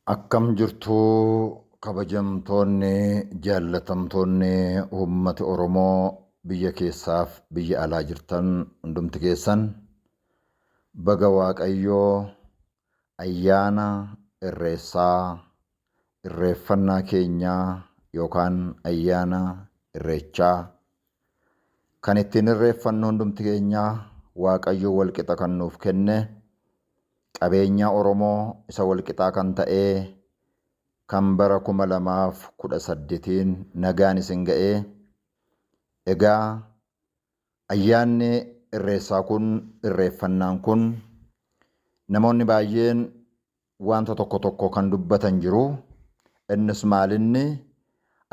Akkam jirtuu kabajamtoonni jaallatamtoonni uummata Oromoo biyya keessaaf biyya alaa jirtan hundumti keessan baga Waaqayyoo ayyaana irreessaa irreeffannaa keenyaa yookaan ayyaana irreechaa kan ittiin irreeffannu hundumti keenyaa Waaqayyo walqixa kan nuuf kenne qabeenya Oromoo isa walqixaa kan ta'ee kan bara 2018 nagaan isin ga'ee egaa ayyaanni irreessaa kun irreeffannaan kun namoonni baay'een wanta tokko tokko kan dubbatan jiru. Innis maalinni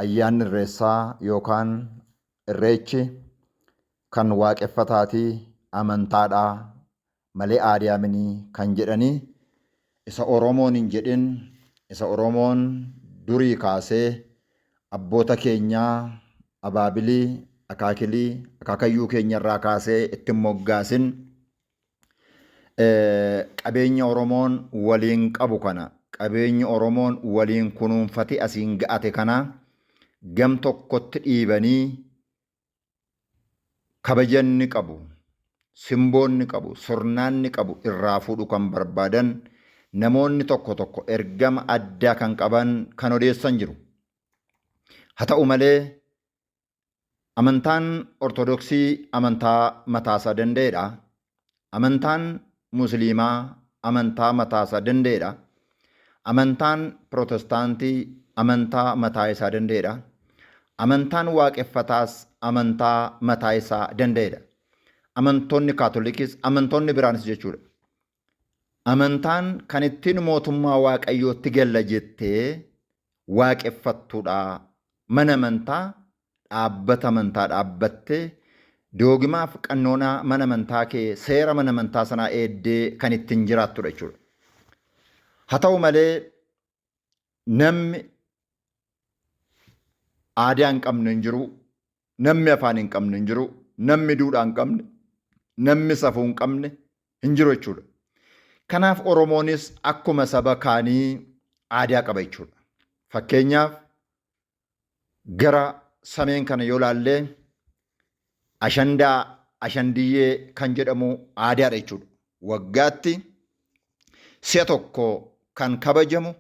ayyaanni irreessaa yookaan irreechi kan waaqeffataatii amantaadhaa malee aadiyaaminii kan jedhanii isa Oromoon hin jedhin isa Oromoon durii kaasee abboota keenyaa abaabilii akaakilii akaakayyuu keenyarraa kaasee ittiin moggaasin qabeenya Oromoon waliin qabu kana qabeenya Oromoon waliin kunuunfate asiin ga'ate kana gam tokkotti dhiibanii kabajanni qabu. Simboonni qabu, sirnaanni qabu irraa fuudhu kan barbaadan namoonni tokko tokko ergama addaa kan qaban kan odeessan jiru. Haa ta'u malee amantaan Ortodoksii amantaa mataasaa danda'edha. Amantaan Musliimaa amantaa mataasaa danda'edha. Amantaan Pirotestaantii amantaa mataa isaa danda'edha. Amantaan Waaqeffataas amantaa mataa isaa danda'edha. Amantoonni Kaatolikis amantoonni biraanis jechuudha. Amantaan kan ittiin mootummaa Waaqayyootti galla jettee waaqeffattuudha. Mana amantaa dhaabbata amantaa dhaabbattee doogimaaf qannoonaa mana amantaa kee seera mana amantaa sanaa eeddee kan ittiin jiraattudha jechuudha. Haa ta'u malee namni aadaa hin qabne hin jiru, namni afaan hin qabne hin jiru, namni duudhaa hin qabne, namni safuu hin qabne hin jiru jechuudha. Kanaaf Oromoonis akkuma saba kaanii aadaa qaba jechuudha. Fakkeenyaaf gara sameen kana yoo laallee ashandaa ashandiyyee kan jedhamu aadaadha jechuudha. Waggaatti si'a tokko kan kabajamu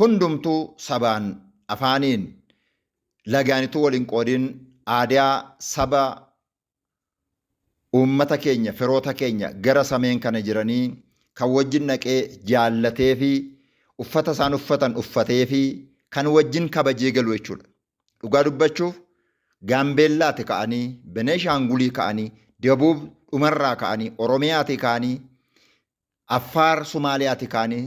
hundumtuu sabaan afaaniin lagaanituu waliin qoodin aadaa saba uummata keenya firoota keenya gara sameen kana jiranii kan wajjin naqee jaallatee fi uffata isaan uffatan uffatee fi kan wajjin kabajee galu jechuudha. Dhugaa dubbachuuf Gaambeellaati ka'anii, Beneeshaangulii ka'anii, Debuub dhumarraa ka'anii, Oromiyaati ka'anii, Affaar Sumaaliyaati ka'anii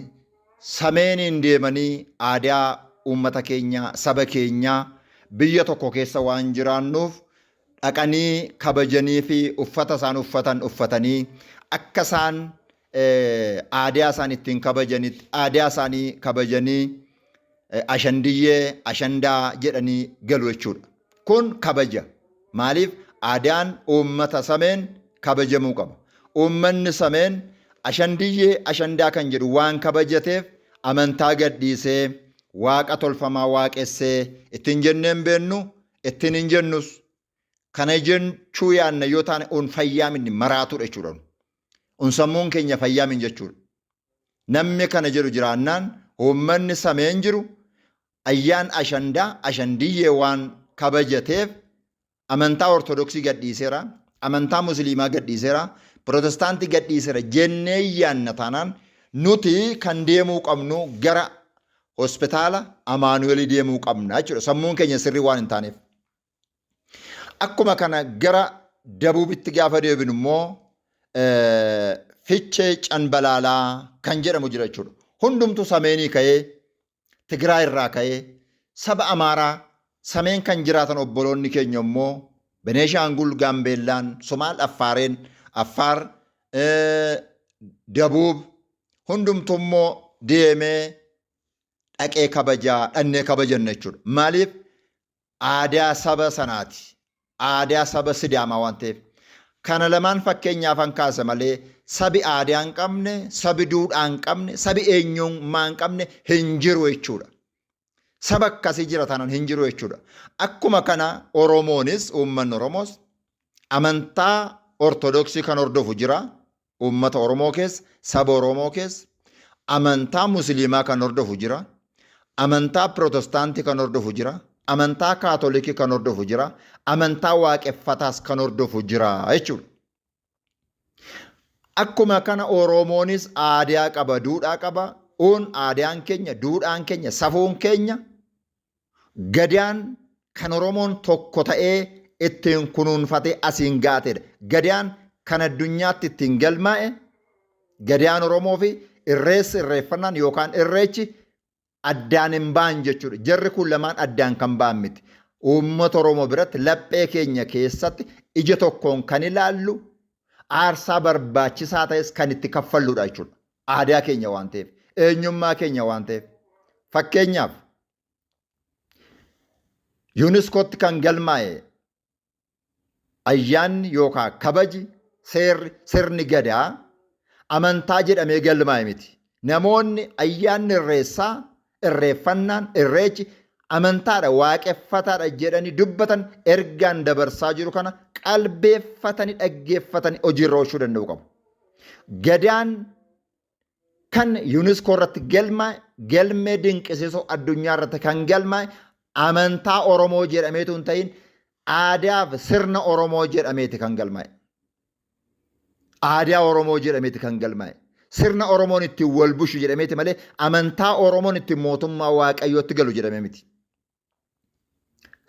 sameeniin deemanii aadaa uummata keenyaa saba keenyaa biyya tokko keessa waan jiraannuuf dhaqanii kabajanii fi uffata isaan uffatan uffatanii akka isaan aadaa isaan ittiin kabajanitti aadaa isaanii kabajanii ashandiyyee ashandaa jedhanii galu jechuudha. Kun kabaja. Maaliif aadaan uummata sameen kabajamuu qaba. Uummanni sameen ashandiyyee ashandaa kan jedhu waan kabajateef amantaa gadhiisee waaqa tolfamaa waaqessee ittiin jenneen beennu ittiin hin jennus. Kana jechuu yaanna yoo taane un fayyaaminni maraatudha jechuudha. Un sammuun keenya fayyaamin jechuudha. Namni kana jedhu jiraannaan uummanni sameen jiru ayyaan ashandaa ashandiyyee waan kabajateef amantaa Ortodoksii gadhiiseera, amantaa Musliimaa gadhiiseera, Pirotestaantii gadhiiseera jennee yaanna taanaan nuti kan deemuu qabnu gara hospitaala Amaanu'eelii deemuu qabna jechuudha. Sammuun keenya sirrii waan hin taaneef. Akkuma kana gara Dabuubitti gaafa deebinu immoo Fichee Canbalaalaa kan jedhamu jira jechuudha. Hundumtu sameenii ka'ee Tigraay irraa ka'ee saba Amaaraa sameen kan jiraatan obboloonni keenya immoo Beneeshaangul Gaambeellaan Somaal Affaareen Affaar Dabuub hundumtu immoo deemee dhaqee kabajaa dhannee kabajanna jechuudha. Maaliif aadaa saba sanaati. Aadaa saba Sidaamaa waan ta'eef. Kana lamaan fakkeenyaaf an kaase malee sabi aadaa hin qabne, sabi duudhaa hin qabne, sabi eenyummaa hin qabne hin jiru jechuudha. Saba akkasii jira taanaan hin jiru jechuudha. Akkuma kana Oromoonis, uummanni Oromoos amantaa Ortodoksii kan hordofu jira. Uummata Oromoo keessa, saba Oromoo keessa amantaa Musliimaa kan hordofu jira. Amantaa Pirotestaantii kan hordofu jira. Amantaa Kaatolikii kan hordofu jira. Amantaa Waaqeffataas kan hordofu jira jechuudha. Akkuma kana Oromoonis aadaa qaba, duudhaa qaba. Aadaan keenya, duudhaan keenya, safuun keenya gadaan kan Oromoon tokko ta'ee ittiin kunuunfatee asiin gaatedha. Gadaan kan addunyaatti ittiin galmaa'e, gadaan Oromoo fi irreeffannaan yookaan irreechi addaan hin ba'an jechuudha. Jarri kun lamaan addaan kan ba'an miti. Uummata Oromoo biratti laphee keenya keessatti ija tokkoon kan ilaallu, aarsaa barbaachisaa ta'es kan itti kaffalludha jechuudha. Aadaa keenya waan ta'eef, eenyummaa keenya waan ta'eef. Fakkeenyaaf yuuniskootti kan galmaa'e ayyaanni yookaan kabaji sirni gadaa amantaa jedhamee galmaa'e miti. Namoonni ayyaanni irreeffannaan, irreechi amantaadha, waaqeffataadha jedhanii dubbatan ergaan dabarsaa jiru kana qalbeeffatanii, dhaggeeffatanii hojiirra oolchuu danda'u qabu. Gadaan kan yuuniskoo irratti galmaa'e, galmee dinqisiisoo addunyaa irratti kan galmaa'e amantaa Oromoo jedhameetu hin ta'in aadaaf sirna Oromoo jedhameeti kan galmaa'e. Aadaa Oromoo jedhameeti kan galmaa'e. Sirna Oromoon ittiin wal bushu jedhameeti malee amantaa Oromoon ittiin mootummaa Waaqayyootti galu jedhamee miti.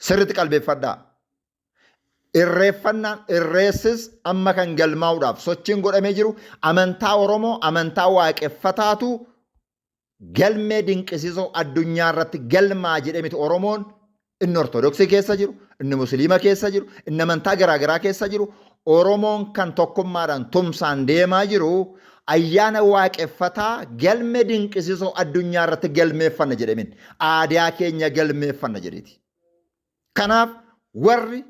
Sirriitti qalbeeffadhaa. Irreeffannaan, irreessis amma kan galmaa'uudhaaf sochiin godhamee jiru amantaa Oromoo, amantaa waaqeffataatu galmee dinqisiisoo addunyaa irratti galmaa jedhameti. Oromoon inni Ortodoksii keessa jiru, inni Musliima keessa jiru, inni amantaa garaagaraa keessa jiru, Oromoon kan tokkummaadhaan tumsaan deemaa jiru ayyaana waaqeffataa galmee dinqisiisoo addunyaa irratti galmeeffanna jedhamin aadaa keenya galmeeffanna jedheeti. Kanaaf warri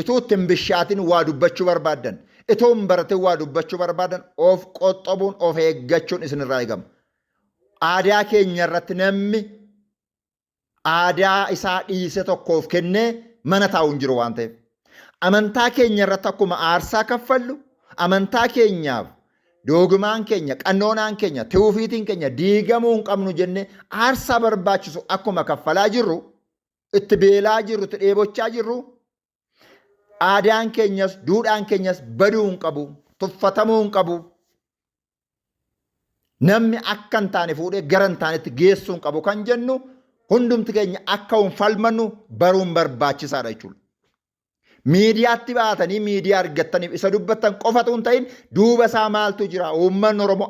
itoo ittiin bishaatiin waa dubbachuu barbaadan, itoo hin baratin waa dubbachuu barbaadan of qoxxobuun, of eeggachuun isinirraa eegama. Aadaa keenya irratti namni aadaa isaa dhiise tokkoof kennee mana taa'u hin jiru waan ta'eef. Amantaa keenya irratti akkuma aarsaa kaffallu, amantaa keenyaaf doogumaan keenya, qannoonaan keenya, tiwufiitiin keenya diigamuu hin qabnu jennee aarsaa barbaachisu akkuma kaffalaa jirru, itti beelaa jirru, itti dheebochaa jirru, aadaan keenyas, duudhaan keenyas baduu hin qabu, tuffatamuu hin qabu. Namni akka hin taane fuudhee gara hin taanetti geessuu hin qabu kan jennu hundumti keenya akka hin falmannu baruun barbaachisaadha jechuudha. Miidiyaatti baatanii miidiyaa argattaniif isa dubbattan qofatu hin ta'in duuba isaa maaltu jira? Uummanni Oromoo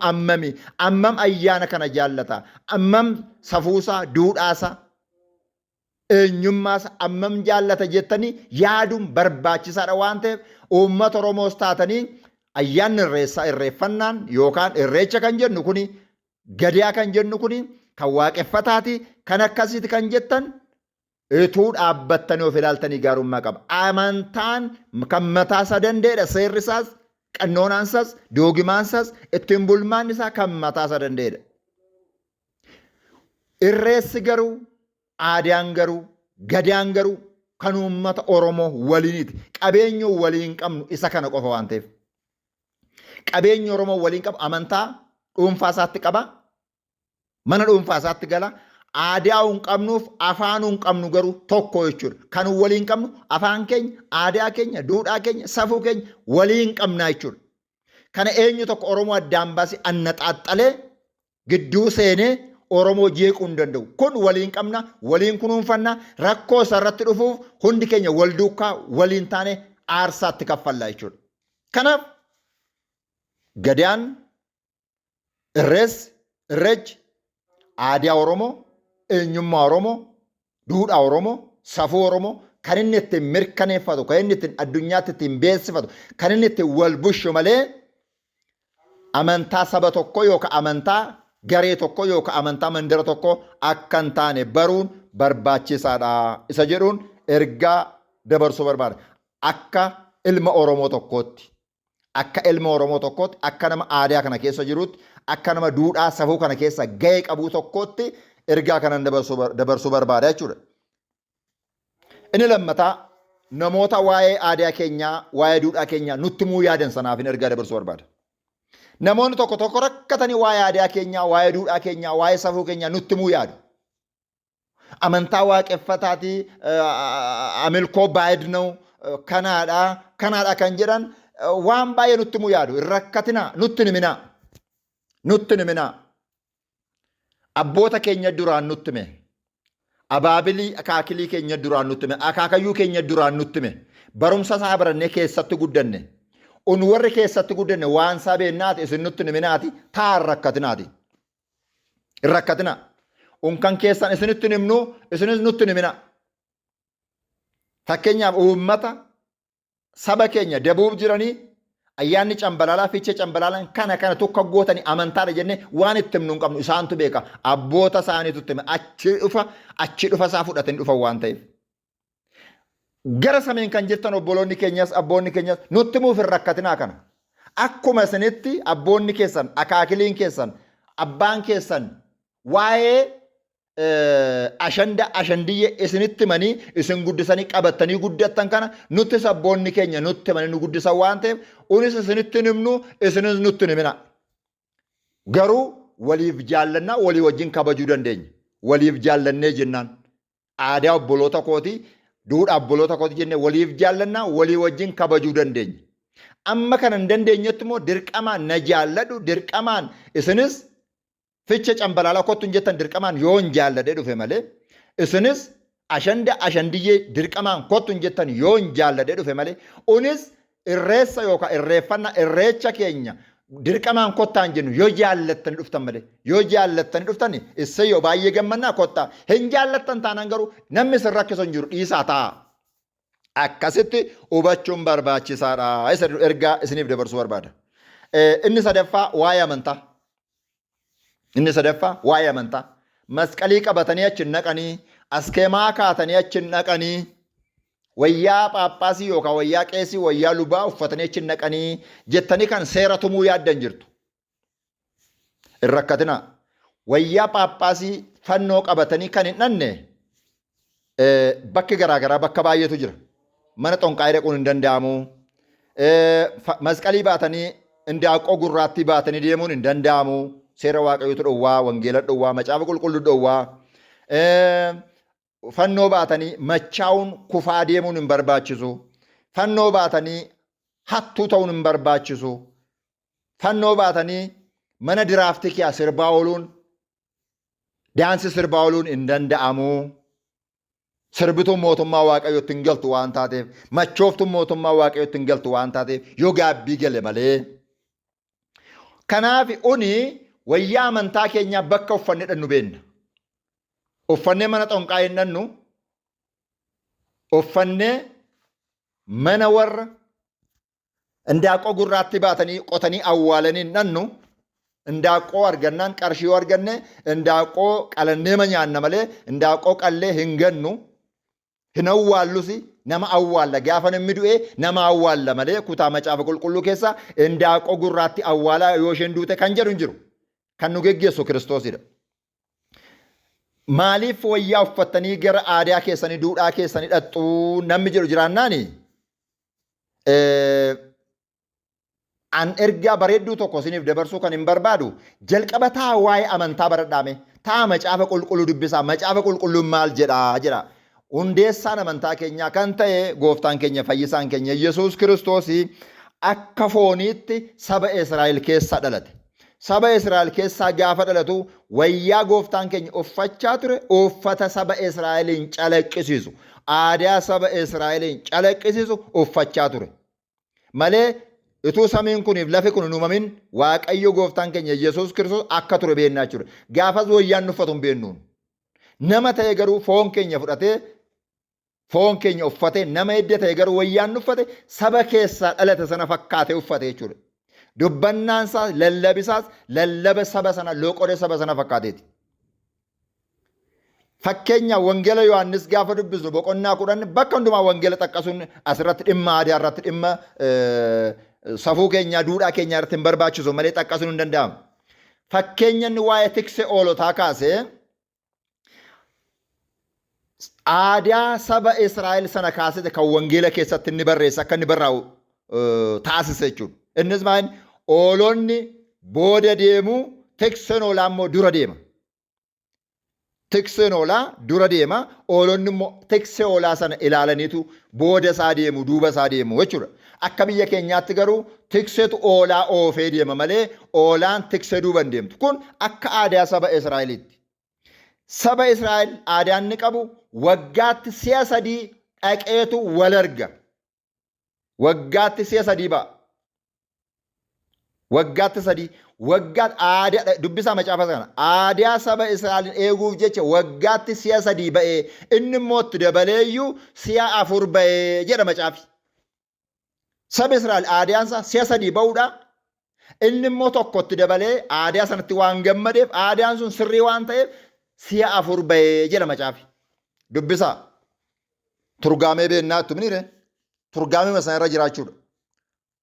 ammam ayyaana kana jaallata? Ammam safuusaa, duudhaasaa, eenyummaasaa ammam jaallata jettanii yaaduun barbaachisaadha waan ta'eef uummata Oromoos taatanii ayyaanni irreeffannaan yookaan irreecha kan jennu kuni, gadaa kan jennu kuni, kan waaqeffataati, kan akkasiiti kan jettan ituu dhaabbattanii of ilaaltanii gaarummaa qaba. Amantaan kan mataa isaa danda'edha. Seerri isaas, qannoonaan isaas, doogimaan isaas, ittiin bulmaan isaa kan mataa isaa danda'edha. Irreessi garuu, aadaan garuu, gadaan garuu kan uummata Oromoo waliiniti. Qabeenyuu waliin qabnu isa kana qofa waan ta'eef. Qabeenyi Oromoo waliin qabu amantaa dhuunfaa isaatti qaba. Mana dhuunfaa isaatti gala. Aadaa hin qabnuuf afaan hin qabnu garuu tokko jechuudha. Kan waliin qabnu afaan keenya, aadaa keenya, duudhaa keenya, safuu keenya waliin qabnaa jechuudha. Kana eenyu tokko Oromoo addaan baasee annaxaaxalee gidduu seenee Oromoo jeequu hin danda'u. Kun waliin qabna, waliin kunuunfanna, rakkoo isarratti dhufuuf hundi keenya wal duukaa waliin taane aarsaatti kaffallaa jechuudha. Kanaaf gadaan, irreechi, aadaa Oromoo, eenyummaa Oromoo, duudhaa Oromoo, safuu Oromoo kan inni ittiin mirkaneeffatu, kan inni ittiin addunyaatti ittiin beeksifatu, kan inni ittiin wal bushu malee amantaa saba tokko yookaan amantaa garee tokko yookaan amantaa mandara tokko akka hin taane baruun barbaachisaadha. Isa jedhuun ergaa dabarsuu barbaada. Akka ilma Oromoo tokkootti, akka ilma Oromoo tokkootti, akka nama aadaa kana keessa jirutti, akka nama duudhaa safuu kana keessa gahee qabuu tokkootti ergaa kanan dabarsuu barbaada jechuudha. Inni lammataa namoota waa'ee aadaa keenyaa, waa'ee duudhaa keenyaa nutti muu yaadan sanaaf hin ergaa dabarsuu barbaada. Namoonni tokko tokko rakkatanii waa'ee aadaa keenyaa, waa'ee duudhaa keenyaa, waa'ee safuu keenyaa nutti muu yaadu. Amantaa waaqeffataatii amilkoo baay'idnoo kanaadha kan jedhan waan baay'ee nutti muu yaadu. Hin rakkatinaa, nutti himinaa. Nutti himinaa. Abboota keenya duraan nutti hime. Abaabilii akaakilii keenya duraan nutti hime. Akaakayyuu keenya duraan nutti hime. Barumsa isaa barannee keessatti guddanne. Un warri keessatti guddanne waan isaa beennaati isin nutti himinaati taa hin rakkatinaati. Hin rakkatinaa. Un kan keessan isinitti himnu isinis nutti himina. Fakkeenyaaf uummata saba keenya dabuuf jiranii ayyaanni cambalaalaa fiichee cambalaalaan kana tokko gootanii amantaadha jennee waan itti himnu hin qabnu isaantu beeka. Abboota isaaniitu itti hime achi dhufa isaa fudhatanii dhufan waan ta'eef. Gara sameen kan jirtan obboloonni keenyas abboonni keenyas nutti himuuf hin rakkatinaa kana. Akkuma isinitti abboonni keessan akaakiliin keessan abbaan keessan waa'ee ashandiyyee isinitti himanii isin guddisanii qabattanii guddattan kana nutti sabboonni keenya nutti himanii nu guddisan waan ta'eef unis isinitti himnu isinis nutti himina. Garuu waliif jaallannaa walii wajjin kabajuu dandeenya. Waliif jaallannee jennaan aadaa obboloota kooti duudhaa obboloota kooti jennee waliif jaallannaa walii wajjin kabajuu dandeenya. Amma kana hin dandeenyetti immoo dirqamaan na jaalladhu dirqamaan isinis fiichee cambalaalaa kottu hin jettan dirqamaan yoo hin jaalladhe dhufe malee isinis ashandiyyee dirqamaan kottu hin jettan yoo hin jaalladhe dhufe malee unis irreessa yookaan irreeffannaa irreecha keenya dirqamaan kottaan jennu yoo jaallattanii dhuftan malee yoo jaallattanii dhuftan isseeyyoo baay'ee gammannaa kottaa hin jaallattan taanaan garuu namni isin rakkisu hin jiru dhiisaa ta'a. Akkasitti hubachuun barbaachisaadha. Isa ergaa isiniif dabarsuu barbaada. Inni sadaffaa waa'ee amantaa. Inni sadaffaa waa'ee amantaa. Masqalii qabatanii achi naqanii, askeemaa kaatanii achi naqanii, wayyaa paappaasii yookaan wayyaa qeesii, wayyaa lubaa uffatanii achi naqanii jettanii kan seera tumuu yaaddan jirtu. Hin rakkatinaa. Wayyaa paappaasii fannoo qabatanii kan hin dhanne bakki garaagaraa bakka baay'eetu jira. Mana xonqaa'ee dhaquun hin danda'amu. Masqalii baatanii indaaqqoo gurraattii baatanii deemuun hin danda'amu. Seera waaqayyootu dhowwaa, wangeela dhowwaa, macaafa qulqulluu dhowwaa. Fannoo baatanii machaa'uun kufaa deemuun hin barbaachisu. Fannoo baatanii hattuu ta'uun hin barbaachisu. Fannoo baatanii mana diraaftii kiyaa sirbaa ooluun, daansi sirbaa ooluun hin danda'amu. Sirbituun mootummaa waaqayyootti hin galtu waan taateef, machooftuun mootummaa waaqayyootti hin galtu waan taateef yoo gaabbii gale malee. Kanaaf uni wayyaa amantaa keenyaa bakka uffannee dhannu beenna. Uffannee mana xonqaa'ee hin dhannu. Uffannee mana warra indaaqqoo gurraatti baatanii qotanii awwaalanii hin dhannu. Indaaqqoo argannaan qarshii yoo arganne indaaqqoo qalanneema nyaanna malee indaaqqoo qallee hin gannu. Hin awwaallusi nama awwaalla gaafa namni du'e nama awwaalla malee kutaa macaafa qulqulluu keessa indaaqqoo gurraatti awwaalaa yoo isheen duute kan jedhu hin jiru. Kan nu geggeessu Kiristoosidha. Maaliif wayyaa uffattanii gara aadaa keessanii duudhaa keessanii dhaqxuu namni jedhu jiraannaani? An ergaa bareedduu tokko isiniif dabarsuu kan hin barbaadu jalqaba taa waa'ee amantaa baradhaame taa macaafa qulqulluu dubbisaa macaafa qulqulluun maal jedhaa jira. Hundeessaan amantaa keenyaa kan ta'e gooftaan keenya fayyisaan keenya Yesuus Kiristoos akka fooniitti saba Israa'el keessaa dhalate. Saba Israa'el keessaa gaafa dhalatu wayyaa gooftaan keenya uffachaa ture uffata saba Israa'eliin calaqqisiisu. Aadaa saba Israa'eliin calaqqisiisu uffachaa ture. Malee utuu samiin kuniif lafi kun hin uumamin Waaqayyo gooftaan keenya Yesuus Kiristoos akka ture beennaa ture. Gaafas wayyaan uffatu hin beennuun. Nama ta'e garuu foon keenya fudhatee foon keenya uffatee nama edda ta'e garuu wayyaan uffate saba keessaa dhalate sana fakkaatee uffate jechuudha. Dubbannaan isaas lallabisaas lallaba saba sana loqodee saba sana fakkaateeti. Fakkeenya wangeela Yohaannis gaafa dubbisnu boqonnaa 10 bakka hundumaa wangeela xaqqasuun asirratti dhimma aadaa irratti dhimma safuu keenya duudhaa keenya irratti hin barbaachisu malee xaqqasuun hin danda'amu. Fakkeenya inni waa'ee tiksee oolotaa kaasee aadaa saba Israa'el sana kaasee kan wangeela keessatti inni barreessa akka inni barraa'u taasise jechuudha. Innis maal oolonni booda deemu tikseen oolaa immoo dura deema. Tikseen oolaa dura deema oolonni immoo tiksee oolaa sana ilaalaniitu booda isaa deemu duuba isaa deemu jechuudha. Akka biyya keenyaatti garuu tikseetu oolaa oofee deema malee oolaan tiksee duuba hin deemtu. Kun akka aadaa saba Israa'elitti. Saba Israa'el aadaan inni qabu waggaatti si'a 3 dhaqeetu wal arga. Waggaatti si'a 3 ba'a. Waggaatti 3 waggaatti aadaa dubbisaa macaafa kana aadaa saba Israa'el eeguuf jecha waggaatti si'a 3 ba'ee inni immoo itti dabaleeyyuu si'a 4 ba'ee jedha macaafi. Saba Israa'el aadaansa si'a 3 ba'uudha. Inni immoo tokko itti dabalee aadaa sanatti waan gammadeef aadaan sun sirrii waan ta'eef si'a 4 ba'ee jedha macaafi. Dubbisaa. Turgaamee beennaa tumniire. Turgaamee sana irra jiraachuudha.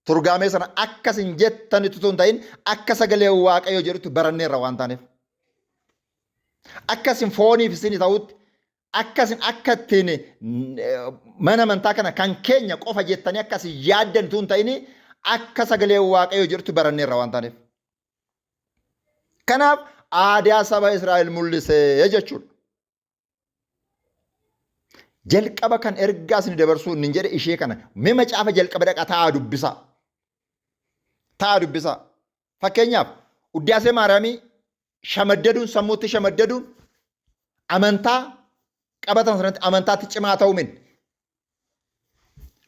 Turgaamee sana akkasin jettanitti tun ta'in akka sagalee Waaqayyo jedhutti baranneerra waan taaneef. Akkasin fooniif isin ta'utti akkasin akka ittiin mana amantaa kana kan keenya qofa jettanii akkasin yaaddan tun ta'in akka sagalee Waaqayyo jedhutti baranneerra waan taaneef. Kanaaf aadaa saba Israa'el mul'isee jechuudha. Jalqaba kan ergaa isin dabarsuu inni jedhe ishee kana mee macaafa jalqaba dhaqa taa'aa dubbisaa. Taa'aa dubbisaa. Fakkeenyaaf Uddaasee Maariyaamii shamaddaduun sammuutti shamaddaduun amantaa qabatan sanatti amantaatti cimaa ta'uu min.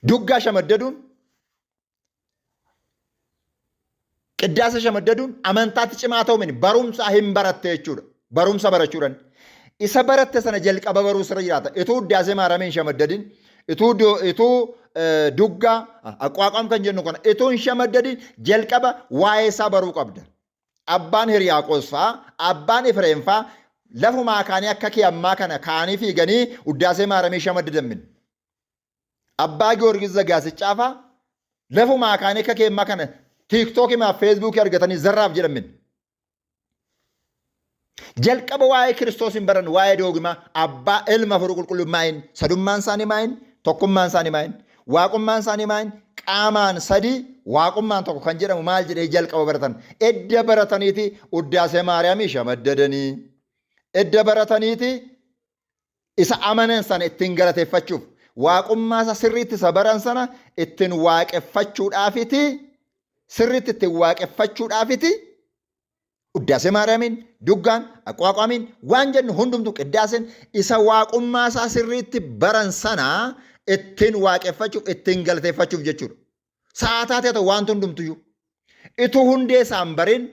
Duggaa shamaddaduun qiddaasa shamaddaduun amantaatti cimaa ta'uu min barumsa hin baratte jechuudha. Barumsa barachuudhaan. Isa baratte sana jalqaba baruu sirra jiraata. Ituu Uddaasee Maariyaamii hin shamaddadin, ituu duggaa Aqwaaqaam kan jennu kana ituu hin shamaddadin jalqaba waa'ee isaa baruu qabda. Abbaan Hiriyaaqoos fa'aa, abbaan Efreem fa'aa lafumaa kaanii akka kee ammaa kana kaanii fiiganii Uddaasee Maariyaamii shamaddadan min. Abbaa Giyoorgis Zagaasiccaa fa'aa lafumaa kaanii akka kee ammaa kana tiiktookii maa feesbuukii argatanii zarraaf jedhan min. Jalqaba waa'ee Kiristoos hin baran waa'ee doogumaa abbaa ilma furu qulqullummaan sadummaan isaanii maayin tokkummaan isaanii maayin waaqummaan isaanii maayin qaamaan 3 waaqummaan tokko kan jedhamu maal jedhee jalqaba baratan edda barataniiti Uddaasee Maariyaamii shamaddadanii edda barataniiti isa amanan sana ittiin galateeffachuuf waaqummaa isa sirriitti isa baran sana ittiin waaqeffachuudhaafiti sirriitti ittiin waaqeffachuudhaafiti Uddaasee Maariyaamiin duggaan Aqwaaqaamiin waan jennu hundumtu qiddaaseen isa waaqummaa isaa sirriitti baran sana ittiin waaqeffachuuf ittiin galateeffachuuf jechuudha. Sa'aataa ta'e waan hundumtuyyuu ituu hundee isaan barin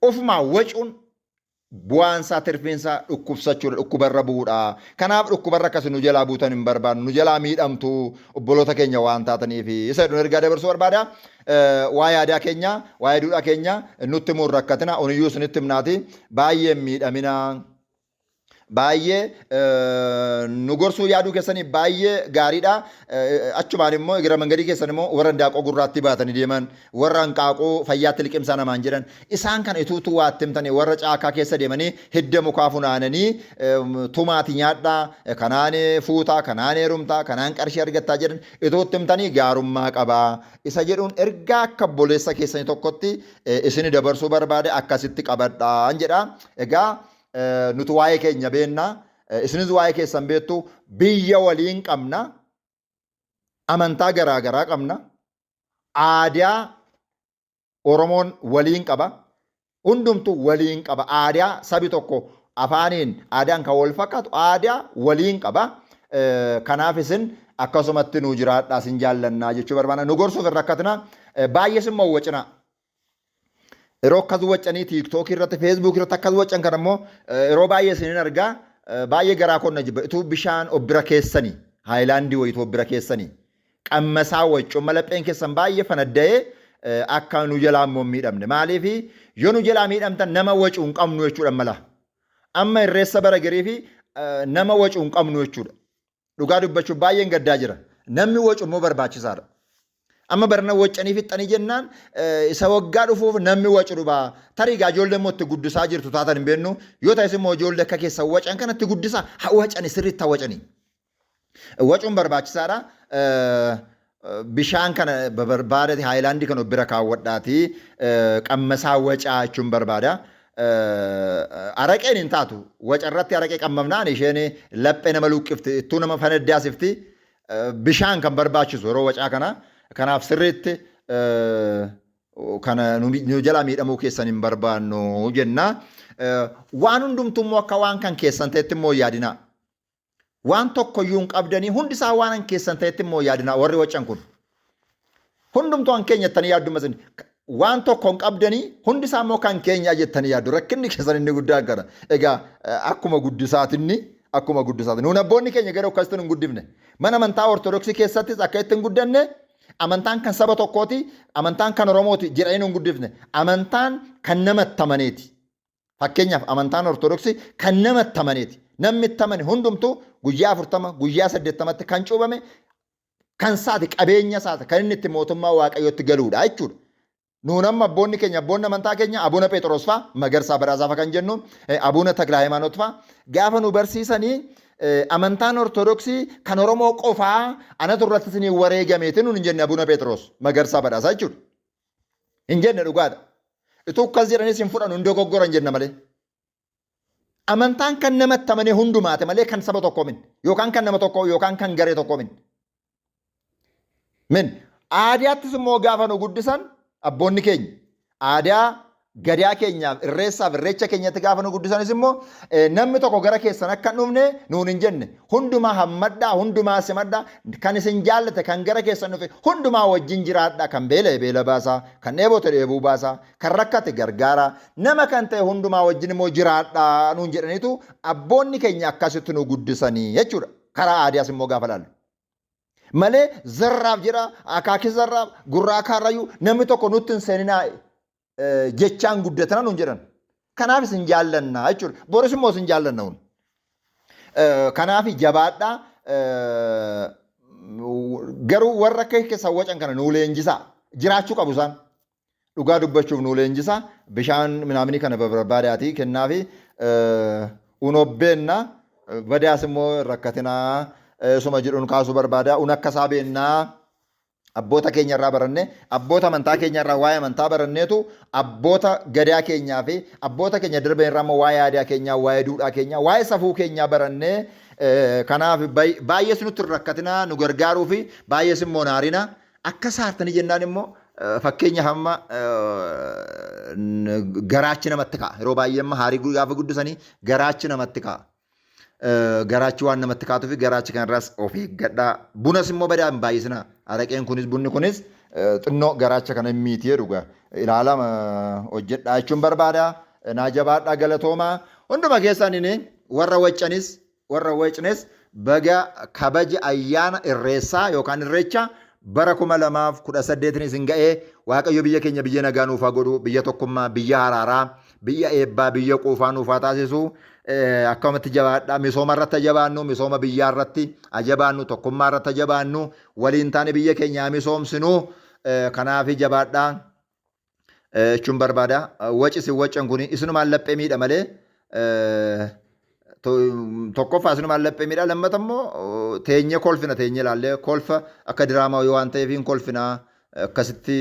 ofumaa wacuun bu'aan isaa tirfiinsaa dhukkubsachuudha dhukkubarra bu'uudha. Kanaaf dhukkubarra akkasi nu jalaa buutan hin barbaannu nu jalaa miidhamtu obboloota keenya waan taataniif isa hedduun ergaa dabarsuu barbaada. Waa'ee aadaa keenya waa'ee duudhaa keenya nutti immoo rakkatina oniyyuu isinitti himnaati baay'ee miidhamina baay'ee nu gorsuu yaaduu keessanii baay'ee gaariidha. Achumaan immoo egira mangadii keessan immoo warra daaqoo gurraatti baatanii deeman warra hanqaaquu fayyaatti liqimsaa namaan jedhan isaan kana ituutu waatti himtanii warra caakaa keessa deemanii hidda mukaa funaananii tumaati nyaadhaa kanaan fuutaa kanaan heerumtaa kanaan qarshii argattaa jedhan ituutti himtanii gaarummaa qabaa isa jedhuun ergaa akka obboleessa keessanii tokkotti isini dabarsuu barbaade akkasitti qabadhaan jedha. Egaa nuti waa'ee keenya beennaa isinis waa'ee keessan beektu biyya waliin qabna amantaa garaagaraa qabna aadaa Oromoon waliin qaba hundumtu waliin qaba aadaa sabi tokko afaaniin aadaan kan wal fakkaatu aadaa waliin qaba kanaaf isin akkasumatti nu jiraadhaa isin jaallannaa jechuu barbaada nu gorsuuf hin rakkatina baay'ee simmoo wacinaa. Yeroo akkas wacanii tiiktookii irratti feesbuukii irratti akkas wacan kan immoo yeroo baay'ee isinin argaa baay'ee garaa konna jibba ituu bishaan obbira keessanii haayilaandii wayituu obbira keessanii qammasaa waccoo malapheen keessan baay'ee fanadda'ee akka nu jalaa immoo miidhamne maaliif yoo nu jalaa miidhamtan nama wacuu hin qabnu jechuudha mala amma irreessa bara garii fi nama wacuu hin qabnu jechuudha dhugaa dubbachuuf baay'een gaddaa jira namni wacu immoo barbaachisaadha. Amma barna wacanii fixanii jennaan isa waggaa dhufuuf namni wacu dhubaa. Tarii gaa ijoollee immoo itti guddisaa jirtu taatan hin beeknu. Yoo ta'es immoo ijoollee akka keessa wacan kanatti guddisaa haa wacanii sirriitti haa wacanii. Wacuun barbaachisaadha. Bishaan kana barbaadate haayilaandii kana bira kaawwadhaati qammasaa wacaa jechuun barbaada. Araqeen hin taatu wacarratti araqee qammamnaan isheen laphee nama luqqifti ittuu nama fanaddaasifti bishaan kan barbaachisu yeroo wacaa kana kanaaf sirriitti kana nu jala miidhamuu keessan hin barbaannu jenna. Waan hundumtuu akka waan kan keessan ta'etti immoo yaadinaa. Waan tokkoyyuu hin qabdanii hundisaa waan an keessan ta'etti immoo yaadinaa warri wacan kun. Hundumtuu an keenya jettanii yaaddu masin. Waan tokko hin qabdanii hundisaa immoo kan keenya jettanii yaaddu. Rakkinni keessan inni guddaan kana. Egaa akkuma guddisaatinni nuun abboonni keenya gara akkasitti hin guddifne. Mana amantaa Ortodoksii keessattis akka itti hin guddanne amantaan kan saba tokkooti, amantaan kan Oromooti jedhanii hin guddifne. Amantaan kan namatti amaneeti. Fakkeenyaaf amantaan Ortodoksii kan namatti amaneeti. Namni itti amane hundumtuu guyyaa 40 guyyaa 80tti kan cuubame kan saati qabeenya saati kan inni itti mootummaa Waaqayyootti galuudha jechuudha. Nuun amma abboonni keenya abboonni amantaa keenya Abuna Phexros fa'aa Magarsaa Badhaasaa fa'aa kan jennu Abuna Takla Hayimaanoot fa'aa gaafa nu barsiisanii amantaan Ortodoksii kan Oromoo qofaa anatu irratti isinii wareegameeti nuun hin jenne Abuna Phexros Magarsaa Badhaasaa jechuudha. Hin jenne dhugaadha. Ituu akkas jedhanis hin fudhannu hin dogoggoran jenna malee. Amantaan kan namatti amane hundumaate malee kan saba tokkoo min yookaan kan nama tokkoo yookaan kan garee tokkoo min. Aadaattis immoo gaafa nu guddisan abboonni keenya aadaa gadaa keenyaaf irreessaaf irreecha keenyatti gaafa nu guddisanis immoo namni tokko gara keessan akka hin dhufne nuun hin jenne hundumaa hammadhaa hundumaa simadhaa kan isin jaallate kan gara keessan dhufe hundumaa wajjin jiraadhaa kan beela'e beela baasaa kan dheebote dheebuu baasaa kan rakkate gargaaraa nama kan ta'e hundumaa wajjin immoo jiraadhaa nuun jedhaniitu abboonni keenya akkasitti nu guddisanii jechuudha karaa aadaas immoo gaafa laallu. Malee zarraaf jira akaakii zarraaf gurraa kaarrayyuu namni tokko nutti hin seeninaa jechaan guddatana nuun jedhan. Kanaaf isin jaallannaa jechuudha. Boris immoo isin jaallanna hun. Kanaaf jabaadhaa garuu warra keessa wacan kana nuu leenjisaa jiraachuu qabu isaan. Dhugaa dubbachuuf nuu leenjisaa bishaan minaamini kana barbaadaati kennaafi unobbeenna badaas immoo rakkatinaa suma jedhuun kaasuu barbaada. Akka saabeenaa abboota keenya irraa baranne abboota amantaa keenya irraa waa'ee amantaa baranneetu abboota gadaa keenyaa fi abboota keenya darbe irraa immoo waa'ee aadaa keenyaa waa'ee duudhaa keenyaa waa'ee safuu keenyaa barannee kanaaf baay'ees nutti rakkatinaa nu gargaaruu fi baay'ees immoo naarina akka saartanii jennaan immoo fakkeenya hamma garaachi namatti ka'a. Yeroo baay'ee amma haarii gaafa guddisanii garaachi namatti ka'a. Garaachi waan namatti kaatu fi garaachi kanarraas of eeggadhaa. Bunas immoo badaa hin baay'isina. Araqeen kunis bunni kunis xinnoo garaacha kana miitee dhuga. Ilaalama hojjedhaa jechuun barbaada. Naa jabaadhaa galatoomaa. Hunduma keessaniin warra waccanis baga kabaja ayyaana irreessaa yookaan irreecha bara 2018 isin ga'ee Waaqayyo biyya keenya biyya nagaa nuuf haa godhu biyya tokkummaa biyya araaraa biyya eebbaa biyya quufaa nuuf haa taasisu. Akkamatti jabaadhaa misooma irratti jabaannu misooma biyyaa irratti jabaannu tokkummaa irratti jabaannu waliin taane biyya keenya misoomsinu kanaaf jabaadhaa jechuun barbaada. Wacan kun isinumaan laphee miidha malee tokkoffaa isinumaan laphee miidha lammata immoo teenye kolfina teenye ilaallee kolfa akka diraamaa waan ta'eef hin kolfina akkasitti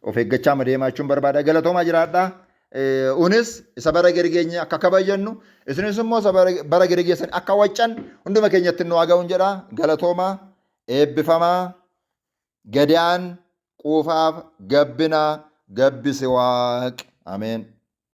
of eeggachaa deemaa jechuun barbaada. Galatoomaa jiraadhaa. Unis isa bara gerigeenya akka kabajannu isinis immoo isa bara gerigeessan akka waccan hunduma keenyatti nu aga'uun jedha. Galatoomaa eebbifamaa gadaan quufaaf gabbina gabbisi waaq ameen.